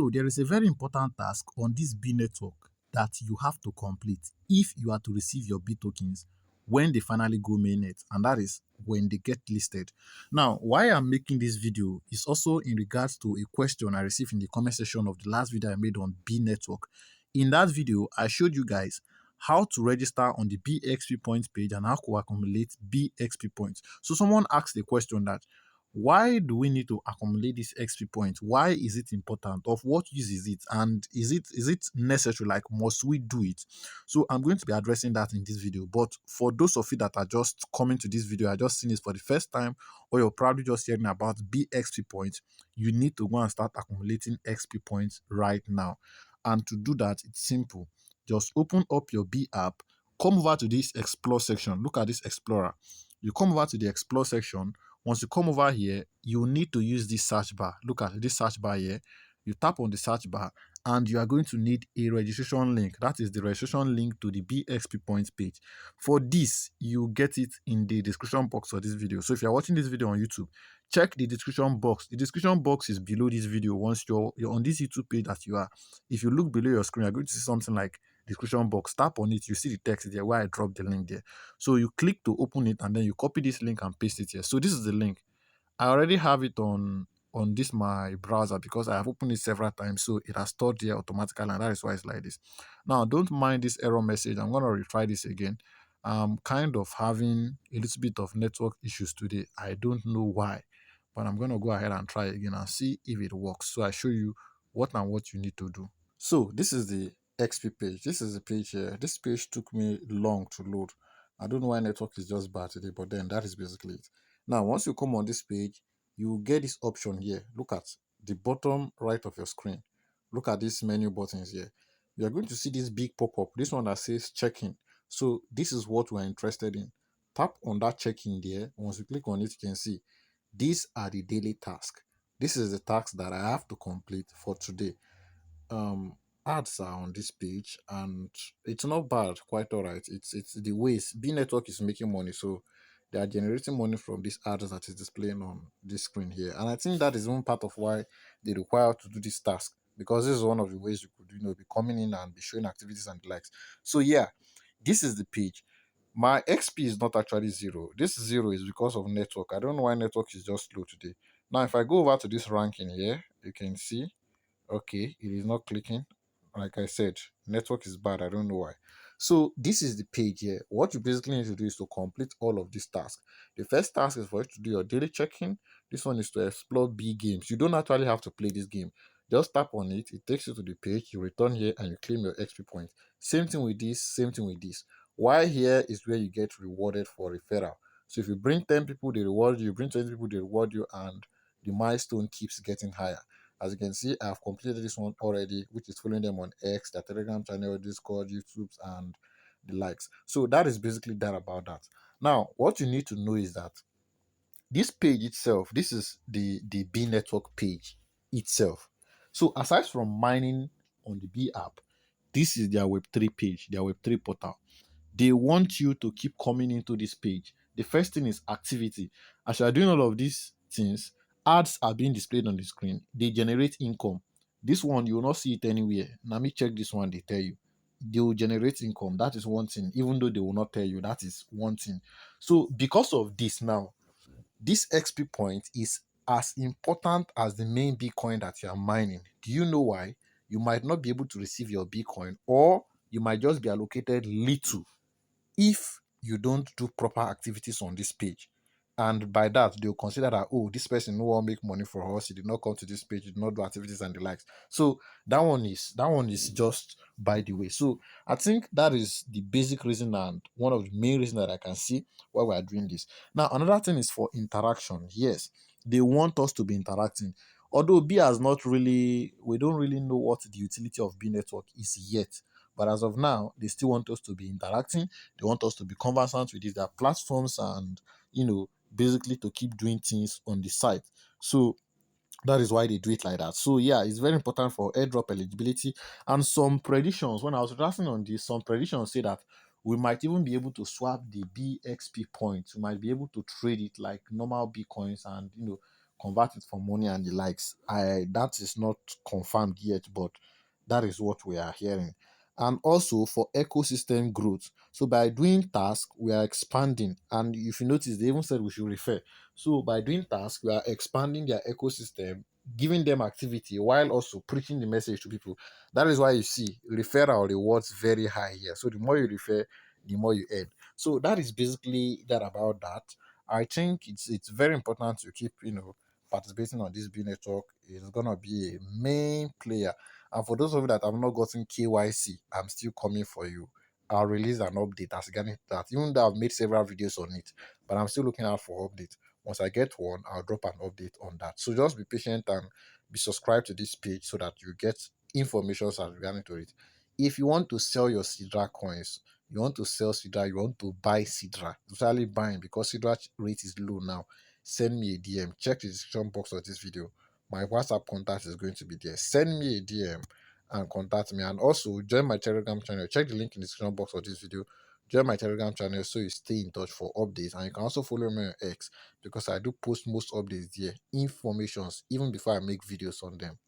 So there is a very important task on this B network that you have to complete if you are to receive your B tokens when they finally go mainnet, and that is when they get listed. Now, why I'm making this video is also in regards to a question I received in the comment section of the last video I made on B network. In that video, I showed you guys how to register on the BXP points page and how to accumulate BXP points. So someone asked the question that why do we need to accumulate this XP points? Why is it important? Of what use is it? And is it necessary? Like, must we do it? So I'm going to be addressing that in this video. But for those of you that are just coming to this video, I just seen this for the first time, or you're probably just hearing about BXP points, you need to go and start accumulating XP points right now. And to do that, it's simple. Just open up your B app, come over to this explore section. Look at this explorer. You come over to the explore section. Once you come over here, you need to use this search bar. Look at this search bar here. You tap on the search bar and you are going to need a registration link. That is the registration link to the BXP points page. For this, you get it in the description box of this video. So if you're watching this video on YouTube, check the description box. The description box is below this video. Once you're on this YouTube page that you are, if you look below your screen, you're going to see something like description box. Tap on it, you see the text there where I dropped the link there. So you click to open it and then you copy this link and paste it here. So this is the link. I already have it on this my browser because I have opened it several times, so it has stored there automatically, and that is why it's like this. Now, don't mind this error message. I'm going to retry this again. I'm kind of having a little bit of network issues today. I don't know why, but I'm going to go ahead and try again and see if it works. So I show you what and what you need to do. So this is the XP page. This is the page here. This page took me long to load. I don't know why network is just bad today, but then that is basically it. Now, once you come on this page, you get this option here. Look at the bottom right of your screen. Look at these menu buttons here. You are going to see this big pop-up, this one that says check-in. So this is what we're interested in. Tap on that check-in there. Once you click on it, you can see these are the daily tasks. This is the task that I have to complete for today. Ads are on this page and it's not bad, quite all right. It's the ways B network is making money, so they are generating money from these ads that is displaying on this screen here. And I think that is one part of why they require to do this task, because this is one of the ways you could be coming in and be showing activities and the likes. So yeah, this is the page. My XP is not actually zero. This zero is because of network. I don't know why network is just slow today. Now if I go over to this ranking here, you can see, okay, it is not clicking. Like I said, network is bad. I don't know why. So this is the page here. What you basically need to do is to complete all of these tasks. The first task is for you to do your daily check-in. This one is to explore B games. You don't actually have to play this game. Just tap on it. It takes you to the page. You return here and you claim your XP points. Same thing with this. Same thing with this. Why here is where you get rewarded for referral. So if you bring 10 people, they reward you. You bring 20 people, they reward you, and the milestone keeps getting higher. As you can see, I've completed this one already, which is following them on X, their Telegram channel, Discord, YouTube, and the likes. So that is basically that about that. Now, what you need to know is that this page itself, this is the B network page itself. So aside from mining on the B app, this is their Web3 page, their Web3 portal. They want you to keep coming into this page. The first thing is activity. As you are doing all of these things, ads are being displayed on the screen. They generate income. This one, you will not see it anywhere. Now, me check this one, they tell you. They will generate income. That is one thing. Even though they will not tell you, that is one thing. So, because of this now, this XP point is as important as the main Bitcoin that you are mining. Do you know why? You might not be able to receive your Bitcoin, or you might just be allocated little if you don't do proper activities on this page. And by that, they'll consider that, oh, this person no one make money for us, he did not come to this page, he did not do activities and the likes. So that one is just by the way. So I think that is the basic reason and one of the main reasons that I can see why we are doing this. Now, another thing is for interaction. Yes, they want us to be interacting. Although B has not really, we don't really know what the utility of B network is yet. But as of now, they still want us to be interacting. They want us to be conversant with their platforms and, basically to keep doing things on the site. So that is why they do it like that. So yeah, it's very important for airdrop eligibility. And some predictions, when I was drafting on this, some predictions say that we might even be able to swap the BXP points. We might be able to trade it like normal Bitcoins and convert it for money and the likes. I That is not confirmed yet, but that is what we are hearing. And also for ecosystem growth. So by doing task, we are expanding. And if you notice, they even said we should refer. So by doing task, we are expanding their ecosystem, giving them activity while also preaching the message to people. That is why you see referral rewards very high here. So the more you refer, the more you earn. So that is basically that about that. I think it's very important to keep participating on this B network. It's gonna be a main player. And for those of you that have not gotten KYC, I'm still coming for you. I'll release an update as getting that. Even though I've made several videos on it, but I'm still looking out for updates. Once I get one, I'll drop an update on that. So just be patient and be subscribed to this page so that you get information as regarding to it. If you want to sell your Sidra coins, you want to sell Sidra, you want to buy Sidra, totally buying because Sidra rate is low now, send me a DM. Check the description box of this video. My WhatsApp contact is going to be there. Send me a DM and contact me. And also join my Telegram channel. Check the link in the description box of this video. Join my Telegram channel so you stay in touch for updates. And you can also follow me on X because I do post most updates there, informations, even before I make videos on them.